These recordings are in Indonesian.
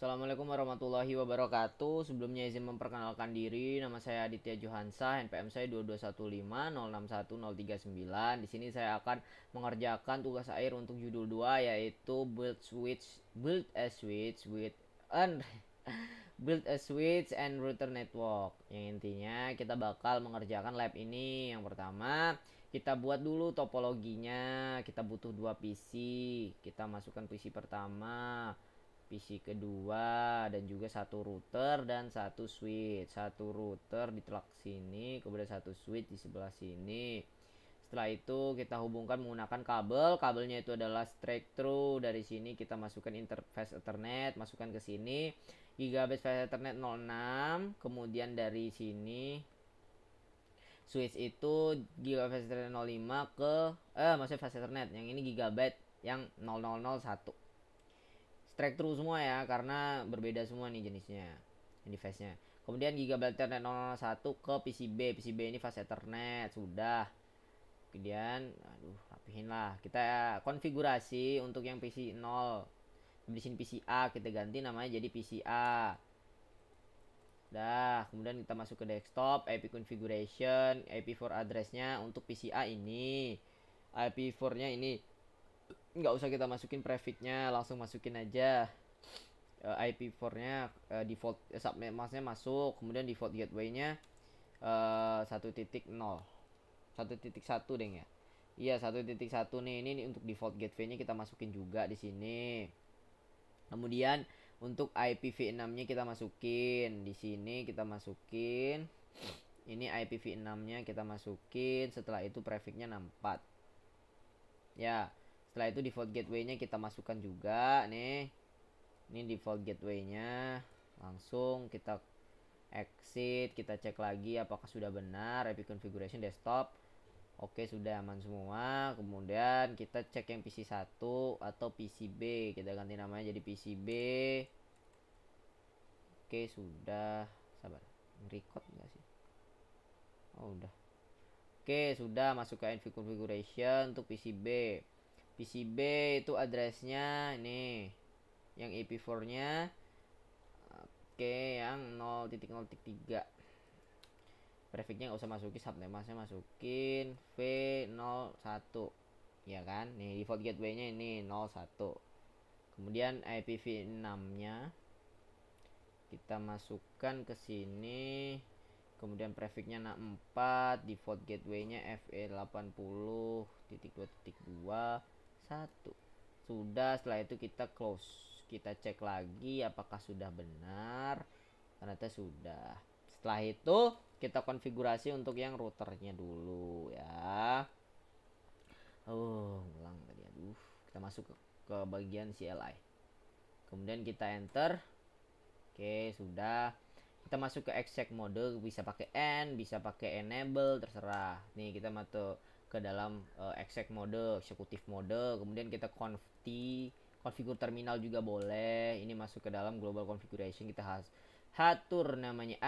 Assalamualaikum warahmatullahi wabarakatuh. Sebelumnya izin memperkenalkan diri. Nama saya Aditya Johansa, NPM saya 2215061039. Di sini saya akan mengerjakan tugas akhir untuk judul 2 yaitu build a switch with build a switch and router network. Yang intinya kita bakal mengerjakan lab ini. Yang pertama, kita buat dulu topologinya. Kita butuh 2 PC. Kita masukkan PC pertama, PC kedua, dan juga satu router dan satu switch. Satu router ditelak sini, kemudian satu switch di sebelah sini. Setelah itu kita hubungkan menggunakan kabel. Kabelnya itu adalah straight through. Dari sini kita masukkan interface Ethernet, masukkan ke sini gigabit fast Ethernet 06. Kemudian dari sini switch itu gigabit fast Ethernet 05 ke maksudnya fast Ethernet. Yang ini gigabit yang 0001. Straight through semua ya, karena berbeda semua nih jenisnya, device-nya. Kemudian gigabit Ethernet 001 ke PCB. PCB ini fast Ethernet sudah. Kemudian rapihin lah. Kita konfigurasi untuk yang PC 0. Di sini PC A kita ganti namanya jadi PC A. Dah, kemudian kita masuk ke desktop, IP configuration, IP4 address-nya untuk PC A ini. IP4-nya ini nggak usah kita masukin prefix-nya, langsung masukin aja. IP4-nya default subnet masknya masuk, kemudian default gateway-nya 1.0 1.1 deh ya. Iya 1.1 nih, ini untuk default gateway-nya kita masukin juga di sini. Kemudian untuk IPv6-nya kita masukin di sini, kita masukin ini IPv6-nya kita masukin. Setelah itu prefix-nya 64 ya. Setelah itu default gateway-nya kita masukkan juga nih. Ini default gateway-nya. Langsung kita exit, kita cek lagi apakah sudah benar. IP configuration desktop. Oke, sudah aman semua. Kemudian kita cek yang PC1 atau PCB. Kita ganti namanya jadi PCB. Oke, sudah. Sabar. Record enggak sih? Oh, udah. Oke, sudah masuk ke IP configuration untuk PCB. PCB itu addressnya ini. Yang IP4-nya oke, yang 0.0.3. Prefixnya nggak usah masukin, subnet masknya masukin V01 ya kan. Nih default gateway-nya ini 01. Kemudian IPv6-nya kita masukkan ke sini. Kemudian prefixnya 64, default gateway-nya FE80.2.2 1. Sudah, setelah itu kita close. Kita cek lagi apakah sudah benar. Ternyata sudah. Setelah itu kita konfigurasi untuk yang routernya dulu ya. Ulang tadi. Kita masuk ke bagian CLI. Kemudian kita enter. Oke, sudah. Kita masuk ke exec mode, bisa pakai N, bisa pakai enable, terserah. Nih kita masuk ke dalam exec mode, eksekutif mode. Kemudian kita konfigur terminal juga boleh. Ini masuk ke dalam global configuration, kita atur namanya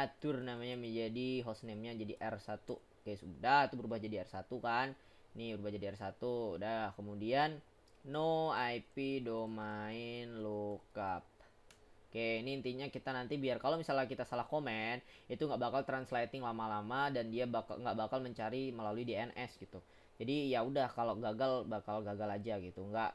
menjadi hostname-nya jadi R1. Oke, sudah, itu berubah jadi R1 kan. Nih berubah jadi R1. Udah, kemudian no IP domain lookup. Oke, ini intinya kita nanti biar kalau misalnya kita salah komen itu nggak bakal translating lama-lama dan dia nggak bakal mencari melalui DNS gitu. Jadi ya udah, kalau gagal bakal gagal aja gitu, nggak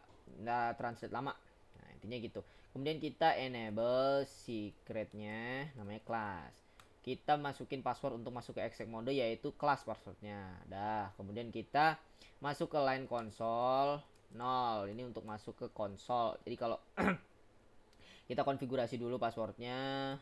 translate lama. Nah, intinya gitu. Kemudian kita enable secretnya namanya class. Kita masukin password untuk masuk ke exec mode yaitu class passwordnya. Dah, kemudian kita masuk ke line console 0. Ini untuk masuk ke konsol. Jadi kalau kita konfigurasi dulu passwordnya,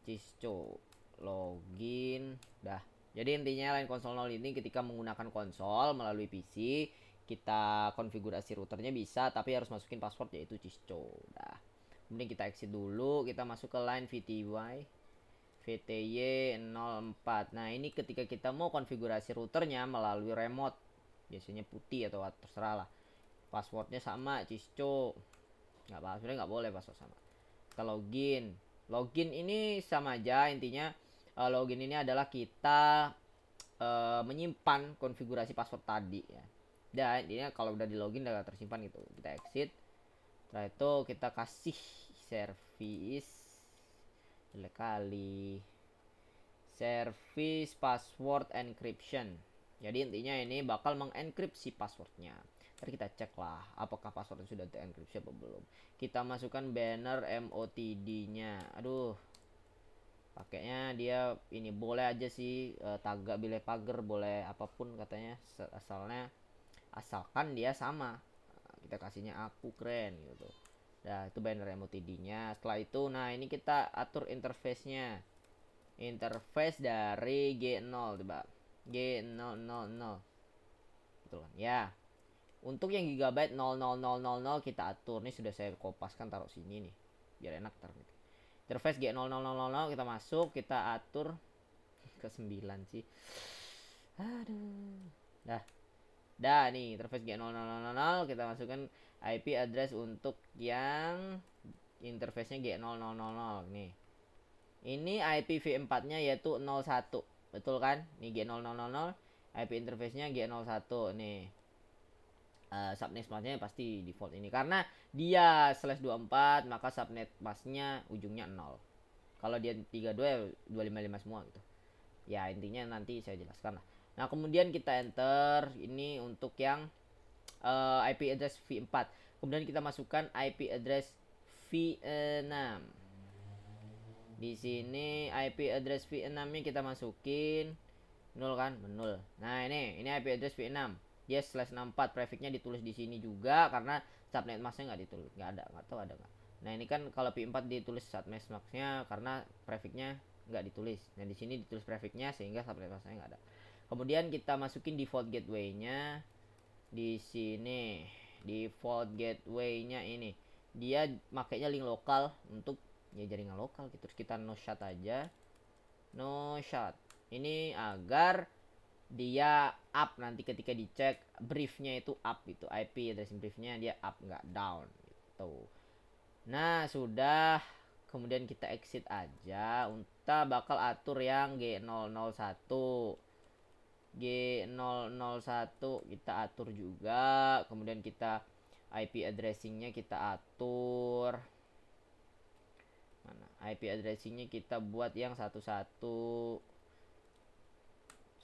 cisco login. Dah, jadi intinya line console 0 ini ketika menggunakan konsol melalui PC, kita konfigurasi routernya bisa, tapi harus masukin password yaitu cisco. Dah, kemudian kita exit dulu, kita masuk ke line VTY 04. Nah, ini ketika kita mau konfigurasi routernya melalui remote, biasanya putih atau terserah lah, passwordnya sama cisco. Nggak apa, sebenarnya nggak boleh password sama. Kita login ini sama aja intinya. Login ini adalah kita menyimpan konfigurasi password tadi ya. Dan intinya kalau udah di login udah tersimpan gitu. Kita exit. Setelah itu kita kasih service jelek kali, service password encryption. Jadi intinya ini bakal mengenkripsi passwordnya. Ntar kita cek lah apakah passwordnya sudah terenkripsi apa belum. Kita masukkan banner MOTD nya. Aduh, pakainya dia ini boleh aja sih, tagak bileh pagar boleh apapun katanya, asalkan dia sama. Kita kasihnya aku keren gitu. Nah itu banner MOTD nya. Setelah itu nah ini kita atur interface-nya. Interface dari G0 coba G000 betul kan ya. Untuk yang gigabyte 00000 kita atur. Ini sudah saya kopaskan taruh sini nih biar enak taruh. Interface G00000 kita masuk, kita atur ke 9 sih. Aduh. Dah nih interface G000 kita masukkan IP address untuk yang interface-nya G000 nih. Ini IPv4-nya yaitu 01. Betul kan? Ini G000, IP interface-nya G01 nih. Subnet masknya pasti default ini karena dia /24 maka subnet masknya ujungnya 0. Kalau dia 32 ya 255 semua gitu. Ya intinya nanti saya jelaskan lah. Nah kemudian kita enter ini untuk yang IP address V4. Kemudian kita masukkan IP address V6. Di sini IP address V6-nya kita masukin 0 kan? 0. Nah, ini IP address V6. Dia /64 prefixnya ditulis di sini juga karena subnet masknya nggak ditulis, nggak ada, nggak tahu ada nggak. Nah, ini kan kalau V4 ditulis subnet masknya karena prefixnya nggak ditulis. Nah, di sini ditulis prefixnya sehingga subnet masknya nggak ada. Kemudian kita masukin default gateway-nya di sini. Default gateway-nya ini dia makainya link lokal untuk ya jaringan lokal gitu. Terus kita no shot aja, no shot ini agar dia up nanti ketika dicek briefnya itu up itu IP address briefnya dia up nggak down gitu. Nah sudah, kemudian kita exit aja. Kita bakal atur yang G001 kita atur juga. Kemudian kita IP addressingnya kita atur. Mana IP addressingnya kita buat yang 11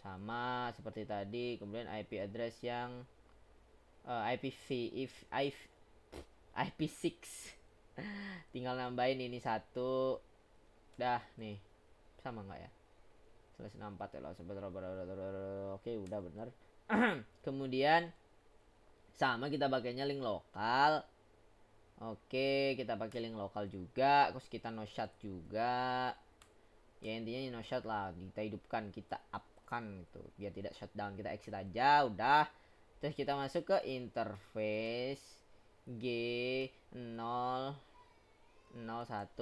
sama seperti tadi. Kemudian IP address yang IP6 tinggal nambahin ini satu. Dah nih sama nggak ya? /64 ya lah. Oke udah bener. Kemudian sama kita pakainya link lokal. Oke kita pakai link lokal juga. Terus kita no shot juga. Ya intinya no shot lah, kita hidupkan, kita upkan gitu biar tidak shutdown. Kita exit aja udah. Terus kita masuk ke interface G001.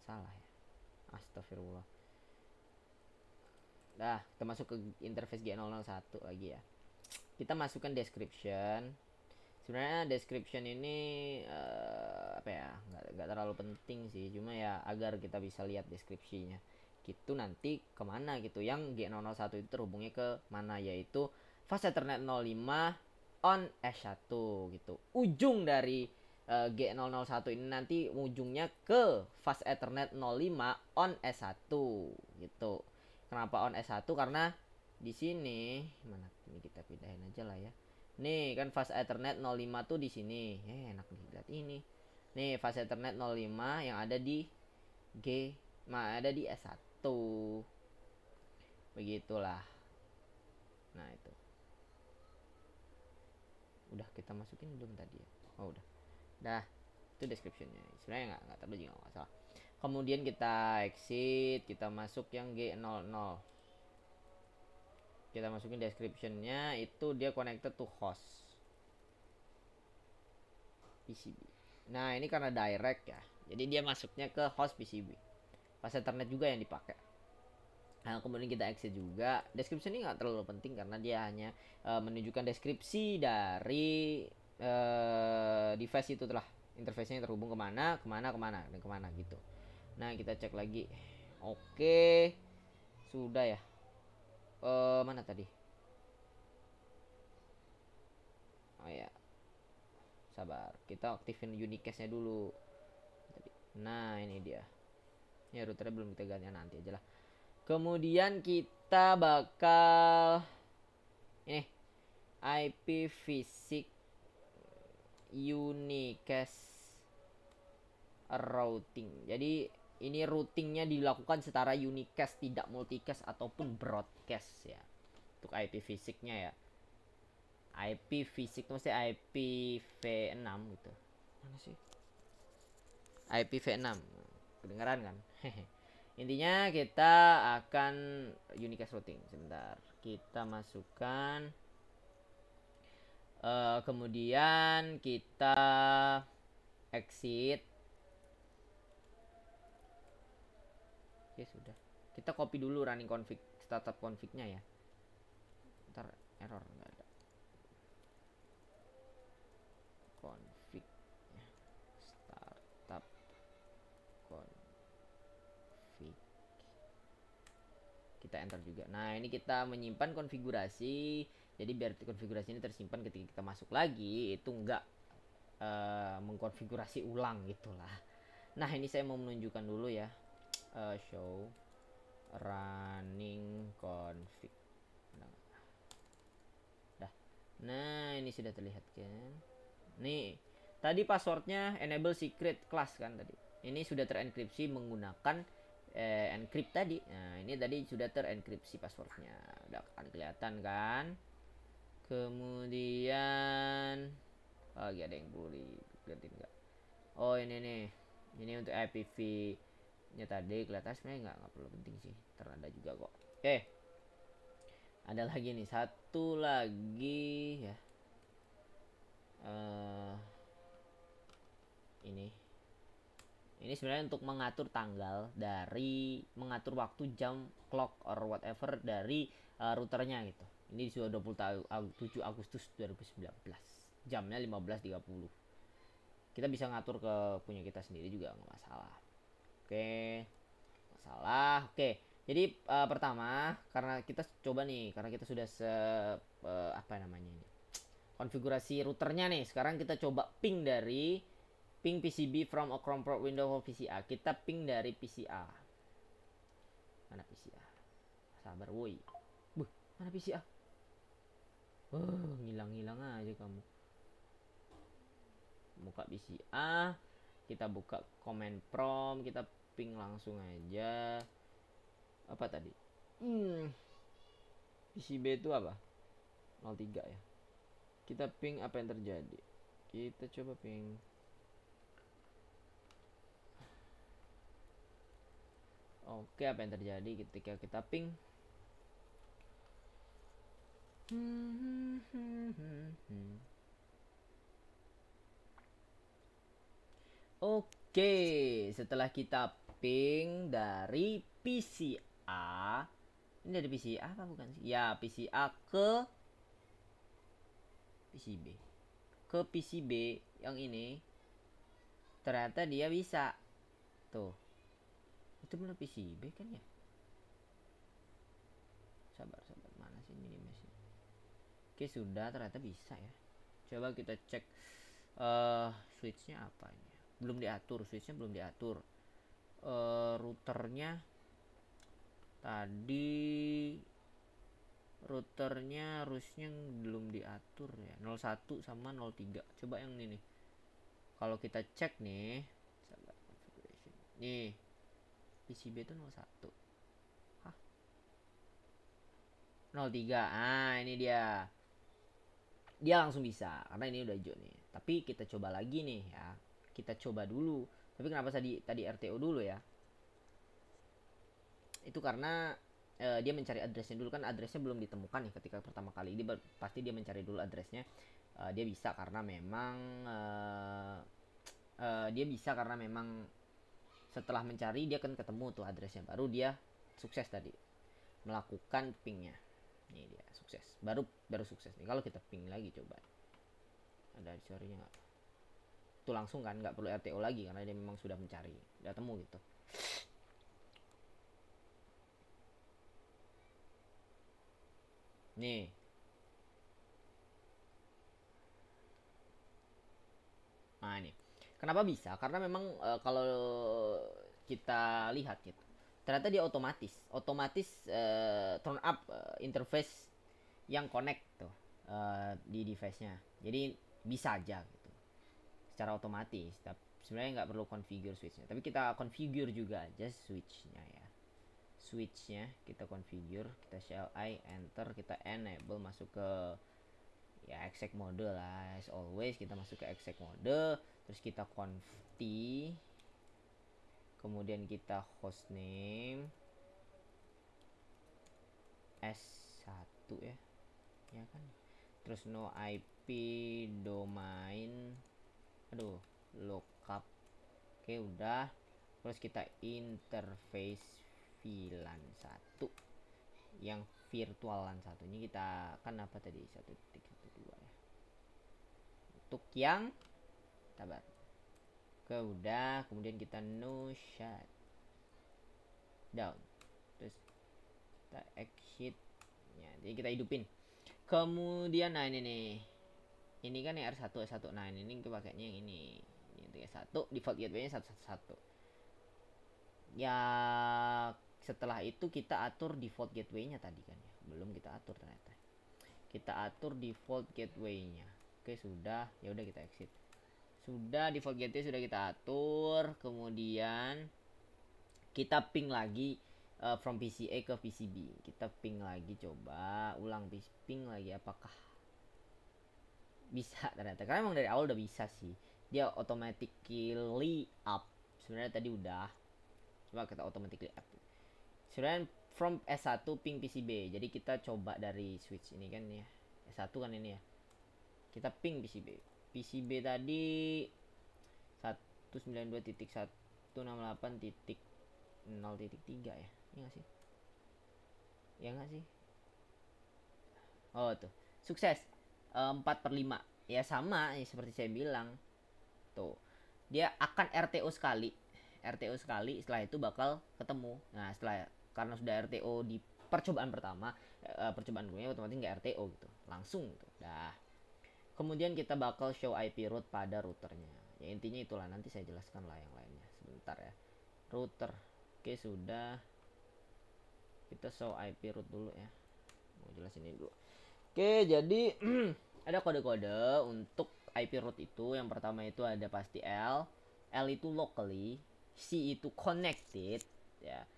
Salah ya, astagfirullah. Dah kita masuk ke interface G001 lagi ya. Kita masukkan description. Sebenarnya description ini apa ya, nggak terlalu penting sih, cuma ya agar kita bisa lihat deskripsinya gitu nanti kemana gitu. Yang G001 itu terhubungnya ke mana, yaitu fast ethernet 05 on S1 gitu. Ujung dari G001 ini nanti ujungnya ke fast ethernet 05 on S1 gitu. Kenapa on S1? Karena di sini mana ini, kita pindahin aja lah ya. Nih kan fast ethernet 05 tuh di sini. Enak nih lihat ini. Nih fast ethernet 05 yang ada di ada di S1. Begitulah. Nah, itu. Udah kita masukin belum tadi ya? Oh, udah. Dah, itu descriptionnya. Sebenarnya nggak terlalu juga nggak salah. Kemudian kita exit, kita masuk yang G00. Kita masukin descriptionnya itu dia connected to host PCB. Nah ini karena direct ya, jadi dia masuknya ke host PCB. Pas ethernet juga yang dipakai. Nah kemudian kita exit juga. Description ini nggak terlalu penting karena dia hanya menunjukkan deskripsi dari device itu telah interface-nya terhubung kemana dan kemana gitu. Nah kita cek lagi. Oke, sudah ya. Mana tadi? Oh ya, 1 sabar, kita aktifin unicast-nya dulu. Nah ini dia ya, routernya belum kita ganti, nanti aja lah. Kemudian kita bakal ini IPv6 unicast routing. Jadi ini routingnya dilakukan secara unicast, tidak multicast ataupun broadcast ya. Untuk IPv6-nya ya. IPv6 itu mesti IPv6 gitu. Mana sih? IPv6. Kedengeran kan? Intinya kita akan unicast routing. Sebentar. Kita masukkan kemudian kita exit. Oke, sudah. Kita copy dulu running config, startup config-nya ya. Ntar error nggak ada. Config startup config. Kita enter juga. Nah, ini kita menyimpan konfigurasi. Jadi biar konfigurasi ini tersimpan ketika kita masuk lagi itu nggak mengkonfigurasi ulang gitulah. Nah, ini saya mau menunjukkan dulu ya. Show running config. Nah, ini sudah terlihat kan. Nih, tadi passwordnya enable secret class kan tadi. Ini sudah terenkripsi menggunakan encrypt tadi. Nah, ini tadi sudah terenkripsi passwordnya. Udah akan kelihatan kan. Kemudian lagi ada yang bully, lihatin enggak? Oh, ini nih. Ini untuk IPv nya tadi kelihatan, sebenarnya nggak perlu penting sih, terada juga kok. Oke, ada lagi nih, satu lagi ya. Ini sebenarnya untuk mengatur tanggal dari mengatur waktu jam clock or whatever dari routernya gitu. Ini sudah 27 Agustus 2019. Jamnya 15.30. Kita bisa ngatur ke punya kita sendiri juga nggak masalah. Oke. Masalah. Oke. Jadi pertama karena kita coba nih, karena kita sudah apa namanya ini, konfigurasi routernya nih. Sekarang kita coba ping dari ping PCB from a Chrome port window of PCA. Kita ping dari PCA. Mana PCA? Sabar woi. Mana PCA? Ngilang-ngilang aja kamu. Buka PCA, kita buka command prompt, kita ping langsung aja. Apa tadi? PCB itu apa? 03 ya. Kita ping apa yang terjadi. Kita coba ping. Oke, apa yang terjadi ketika kita ping? Oke, setelah kita ping dari PCA, ini dari PCA apa bukan sih? Ya, PCA ke PCB. Ke PCB yang ini, ternyata dia bisa. Tuh. Itu benar PCB kan ya? Sabar, mana sih minimnya? Oke, sudah, ternyata bisa ya. Coba kita cek switchnya apa ini. Belum diatur, switchnya belum diatur. Routernya tadi harusnya belum diatur ya. 01 sama 03. Coba yang ini nih. Kalau kita cek nih, nih PCB itu 01. Hah? 03. Ah, ini dia. Dia langsung bisa karena ini udah hijau nih. Tapi kita coba lagi nih ya. Kita coba dulu. Tapi kenapa tadi RTO dulu ya? Itu karena dia mencari addressnya dulu, kan addressnya belum ditemukan nih ketika pertama kali. Pasti dia mencari dulu addressnya. Dia bisa karena memang setelah mencari dia kan ketemu tuh addressnya, baru dia sukses tadi melakukan pingnya. Ini dia sukses, baru sukses nih. Kalau kita ping lagi coba, ada sorrynya nggak? Itu langsung kan, nggak perlu RTO lagi karena dia memang sudah mencari, udah temu gitu. Nih, Nah ini kenapa bisa, karena memang kalau kita lihat gitu, ternyata dia otomatis turn up interface yang connect tuh di device-nya. Jadi bisa aja gitu secara otomatis. Tapi sebenarnya nggak perlu configure switch-nya. Tapi kita configure juga aja switch-nya ya. Switch-nya kita configure, kita shell I enter, kita enable, masuk ke ya exec mode lah. As always kita masuk ke exec mode, terus kita conf t, kemudian kita hostname S1 ya kan, terus no IP domain, aduh lookup, oke udah, terus kita interface VLAN 1 yang virtualan satunya kita kan apa tadi 1.12 ya, untuk yang sabar ke udah, kemudian kita no shut down, terus kita exit ya, jadi kita hidupin. Kemudian nah ini kan yang R1 nah ini kita pakainya yang ini untuk S1 default gateway nya 111 ya. Setelah itu kita atur default gateway nya tadi kan ya, belum kita atur ternyata, kita atur default gateway nya. Oke sudah, ya udah kita exit. Sudah default gateway sudah kita atur, kemudian kita ping lagi from PCA ke PCB. Kita ping lagi, coba ulang ping lagi apakah bisa ternyata, karena emang dari awal udah bisa sih, dia automatically up. Sebenarnya tadi udah, coba kita automatically up. Sebenarnya from S1 ping PCB. Jadi kita coba dari switch ini kan ya, S1 kan ini ya, kita ping PCB. PCB tadi 192.168.0.3 ya, iya gak sih? Ya nggak sih? Oh tuh sukses 4/5 ya, sama ya, seperti saya bilang tuh, dia akan RTO sekali, setelah itu bakal ketemu. Nah setelah, karena sudah RTO di percobaan pertama, percobaan gue otomatis nggak RTO gitu langsung gitu dah. Kemudian kita bakal show IP route pada routernya ya, intinya itulah, nanti saya jelaskan lah yang lainnya sebentar ya. Router oke sudah, kita show IP route dulu ya, mau jelasin ini dulu. Oke jadi ada kode-kode untuk IP route itu. Yang pertama itu ada pasti L itu locally, C itu connected ya,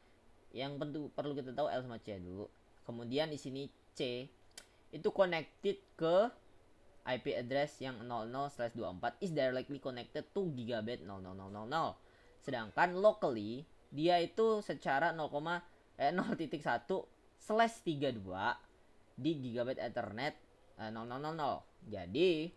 yang perlu kita tahu L sama C dulu. Kemudian di sini C itu connected ke IP address yang 00/24 is directly connected to gigabit 00000. Sedangkan locally dia itu secara 0.1/32 di gigabit ethernet 0000. Jadi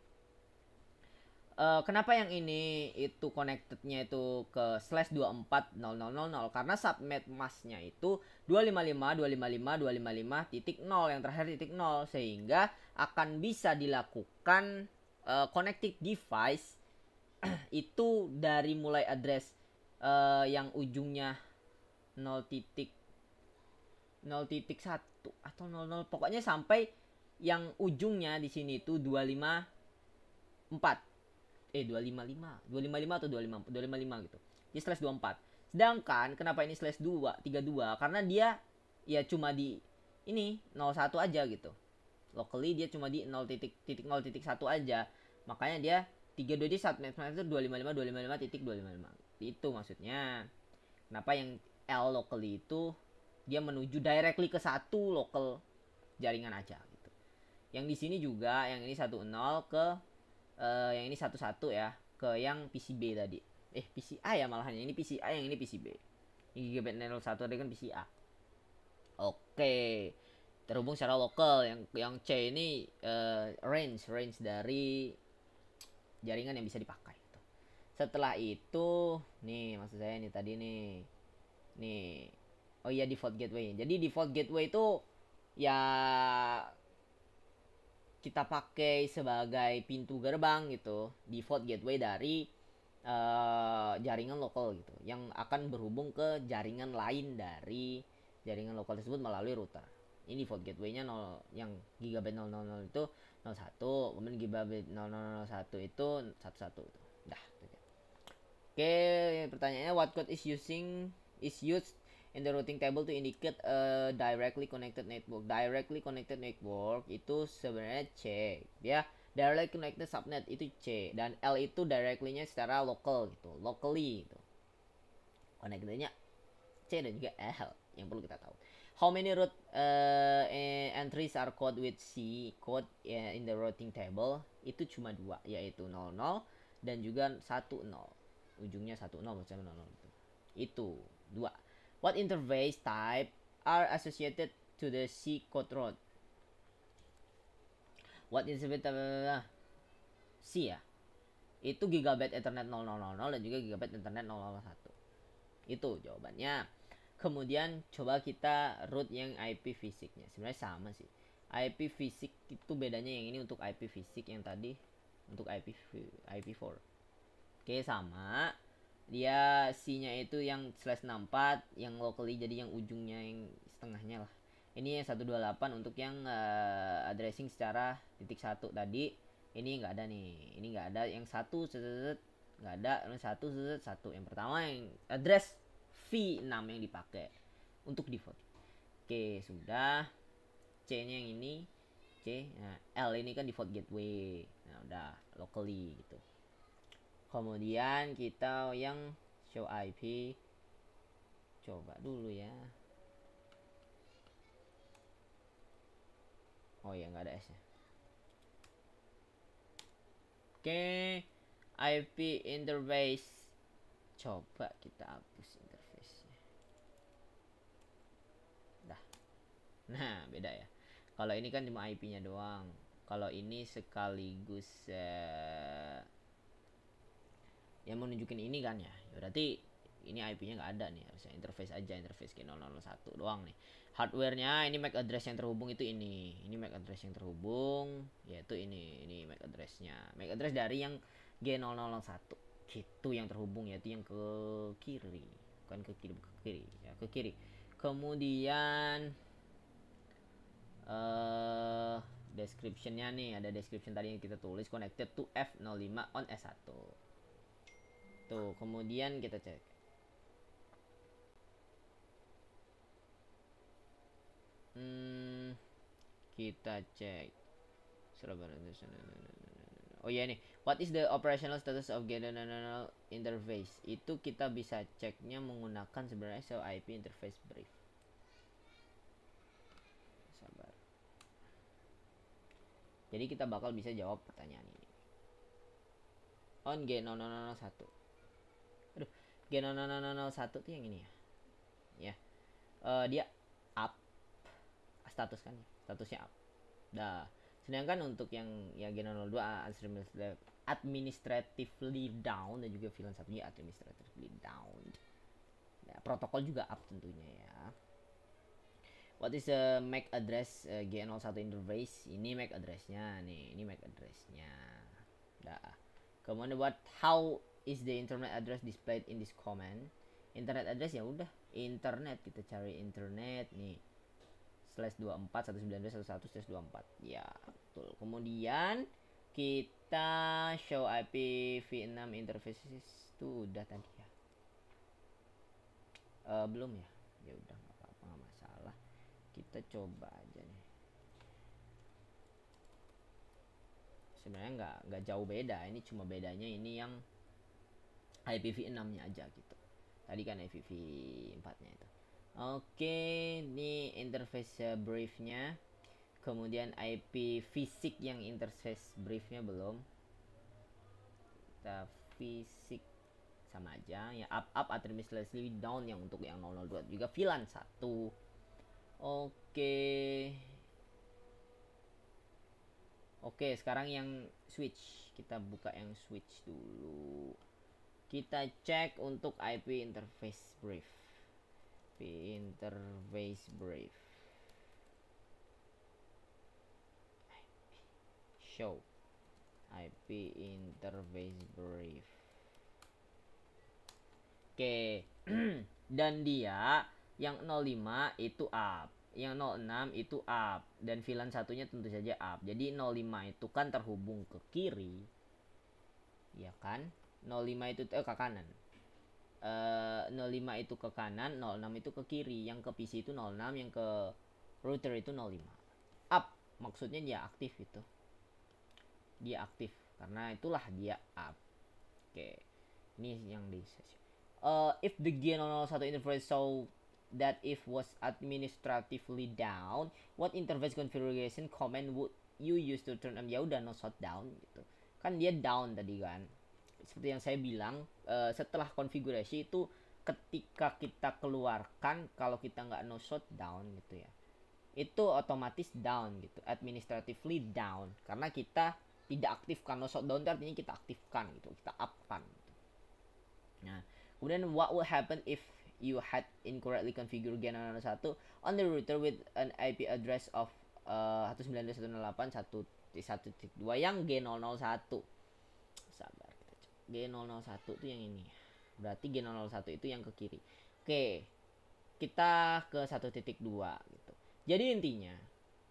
kenapa yang ini itu connectednya itu ke /24.0000, karena subnet masknya itu 255.255.255.0 yang terakhir titik 0, sehingga akan bisa dilakukan connected device itu dari mulai address yang ujungnya 0.1 atau 00, pokoknya sampai yang ujungnya di sini itu 255 atau 255 gitu. Di /24. Sedangkan kenapa ini /32? Karena dia ya cuma di ini 01 aja gitu. Locally dia cuma di 0.0.1 aja. Makanya dia 32 di subnet itu 255.255.255. Itu maksudnya. Kenapa yang L locally itu dia menuju directly ke satu local jaringan aja gitu. Yang di sini juga yang ini 10 ke yang ini 11 ya, ke yang PCB tadi. PCA ya malahan, ini PCA, yang ini PCB. Ini gigabit 01 tadi kan PCA. Oke. Terhubung secara lokal. Yang C ini range dari jaringan yang bisa dipakai gitu. Setelah itu nih, maksud saya nih tadi nih. Oh iya, default gateway. Jadi default gateway itu ya kita pakai sebagai pintu gerbang gitu, default gateway dari jaringan lokal gitu, yang akan berhubung ke jaringan lain dari jaringan lokal tersebut melalui router. Ini default gateway-nya 0, yang gigabit 000 itu 01, kemudian gigabit 0001 itu 11 itu. Dah. Oke, pertanyaannya what code is used in the routing table to indicate a directly connected network. Directly connected network itu sebenarnya C, ya. Directly connected subnet itu C, dan L itu directly-nya secara local gitu, locally gitu. Connected-nya C dan juga L yang perlu kita tahu. How many root entries are code with C code in the routing table? Itu cuma 2, yaitu 00 dan juga 10. Ujungnya 10 maksudnya 00 itu 2. What interface type are associated to the C code root? What interface type C ya? Itu gigabit Ethernet 0000 dan juga gigabit Ethernet 001. Itu jawabannya. Kemudian coba kita root yang IP fisiknya. Sebenarnya sama sih. IP fisik itu bedanya yang ini untuk IP fisik, yang tadi untuk IP4. Oke, sama. Dia C-nya itu yang /64, yang locally jadi yang ujungnya yang setengahnya lah. Ini yang 128 untuk yang addressing secara titik 1 tadi. Ini nggak ada nih. Ini nggak ada yang 1 nggak ada, yang 1 yang pertama yang address V6 yang dipakai untuk default. Oke, sudah. C-nya yang ini C. Nah, L ini kan default gateway. Nah, udah locally gitu. Kemudian kita yang show IP, coba dulu ya. Oh ya, nggak ada S-nya. Oke, IP interface. Coba kita hapus interface-nya. Dah. Nah, beda ya. Kalau ini kan cuma IP-nya doang. Kalau ini sekaligus yang mau nunjukin ini kan ya. Berarti ini IP-nya nggak ada nih, harusnya interface aja, interface ke 001 doang nih. Hardware-nya ini MAC address yang terhubung itu ini MAC address yang terhubung, yaitu ini MAC address-nya. MAC address dari yang G001 gitu yang terhubung, yaitu yang ke kiri, bukan ke kiri ya, ke kiri. Kemudian description-nya nih, ada description tadi yang kita tulis, connected to F05 on S1. Tuh, kemudian kita cek. Kita cek. Oh ya, nih. What is the operational status of GNL interface? Itu kita bisa ceknya menggunakan sebenarnya show IP interface brief. Sabar. Jadi kita bakal bisa jawab pertanyaan ini. On G0001. Aduh, G0001 tuh yang ini ya. Ya. Dia up status kan, statusnya up. Dah. Sedangkan untuk yang G002 administratively down, dan juga VLAN satunya administratively down. Nah, protokol juga up tentunya ya. What is the MAC address G01 interface? Ini MAC addressnya nih, ini MAC addressnya. Dah. Kemudian how is the internet address displayed in this command? Internet address ya udah, internet, kita cari internet nih. /24/192.1.1/24. Ya, betul. Kemudian kita show IP v6 interfaces itu udah tadi ya. Belum ya? Ya udah, nggak apa-apa, nggak masalah. Kita coba aja nih. Sebenarnya nggak jauh beda. Ini cuma bedanya ini yang IPv6-nya aja gitu. Tadi kan IPv4-nya itu. Oke, ini interface briefnya. Kemudian IP fisik yang interface briefnya belum. Kita fisik sama aja ya, up administratively down yang untuk yang 002 juga VLAN 1. Oke, sekarang yang switch. Kita buka yang switch dulu. Kita cek untuk IP interface brief. Show IP interface brief. Oke. Dan dia yang 05 itu up, yang 06 itu up, dan VLAN satunya tentu saja up. Jadi 05 itu kan terhubung ke kiri, ya kan? 05 itu ke kanan. 05 itu ke kanan, 06 itu ke kiri. Yang ke PC itu 06, yang ke router itu 05. Up maksudnya dia aktif itu. Dia aktif karena itulah dia up. Oke. Ini yang di if the G001 interface saw that if was administratively down, what interface configuration command would you use to turn on? Ya udah no shutdown gitu. Kan dia down tadi kan. Seperti yang saya bilang, setelah konfigurasi itu ketika kita keluarkan, kalau kita nggak no shutdown gitu ya, itu otomatis down gitu, administratively down, karena kita tidak aktifkan. No shutdown itu artinya kita aktifkan gitu, kita upkan gitu. Nah, kemudian what will happen if you had incorrectly configured G001 on the router with an IP address of 192.168.1.1.2 yang G001. Sabar, kita cek. G001 itu yang ini. Berarti G001 itu yang ke kiri. Oke. Kita ke 1.2 gitu. Jadi intinya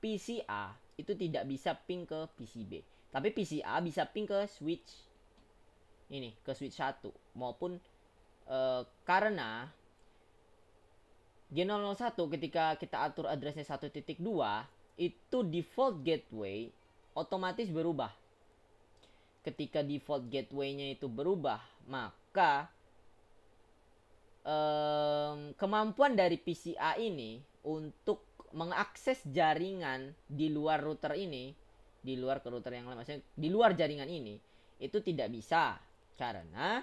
PCA itu tidak bisa ping ke PCB, tapi PCA bisa ping ke switch ini, ke switch 1 maupun karena G001 ketika kita atur addressnya 1.2 itu default gateway otomatis berubah. Ketika default gateway-nya itu berubah, maka kemampuan dari PCA ini untuk mengakses jaringan di luar router ini, di luar ke router yang lain, maksudnya di luar jaringan ini, itu tidak bisa karena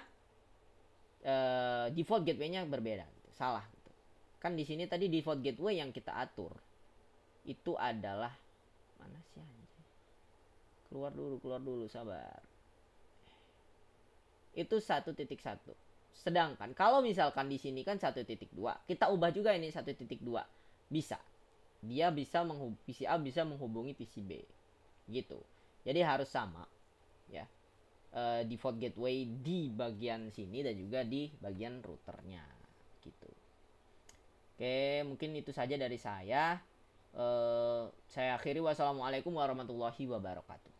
default gateway-nya berbeda, gitu. Salah gitu. Kan di sini tadi default gateway yang kita atur itu adalah mana sih anjir? Keluar dulu, sabar. Itu 1.1. Sedangkan kalau misalkan di sini kan 1.2, kita ubah juga ini 1.2. Bisa. Dia bisa PCA bisa menghubungi PCB. Gitu. Jadi harus sama ya. Default gateway di bagian sini dan juga di bagian routernya gitu. Oke, mungkin itu saja dari saya. Saya akhiri, wassalamualaikum warahmatullahi wabarakatuh.